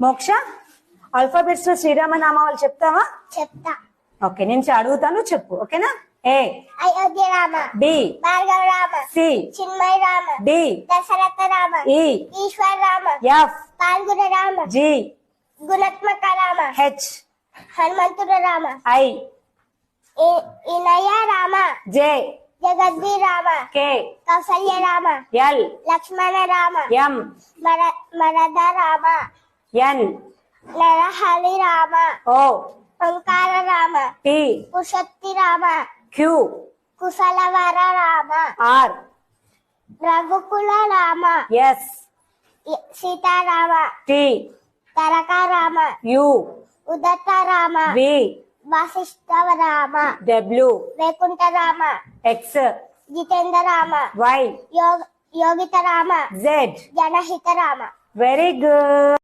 మోక్ష ఆల్ఫాబెట్స్ లో శ్రీరామ నామాలు చెప్తావా? చెప్తా. ఓకే, నేను అడుగుతాను, చెప్పు. ఓకేనా? A Ayodhya Rama, B Bhargava Rama, C Chinmaya Rama, D Dasharatha Rama, E Eshwara Rama, F Phalguna Rama, G Gunatmaka Rama, H హనుమంతుడ Rama, I Inaya Rama, J Jagadvi Rama, K Kausalya Rama, L Lakshmana Rama, M Maryada Rama, N Narahari Rama, O Omkara Rama, T Purushottama Rama, Q Kushalavara Rama, R Raghukula Rama, S Sitarama, T Taraka Rama, U Udatta Rama, V Vashishta Rama, W Vaikuntha Rama, X Jitendra Rama, Y Yogita Rama, Z. Janahita Rama. Very good.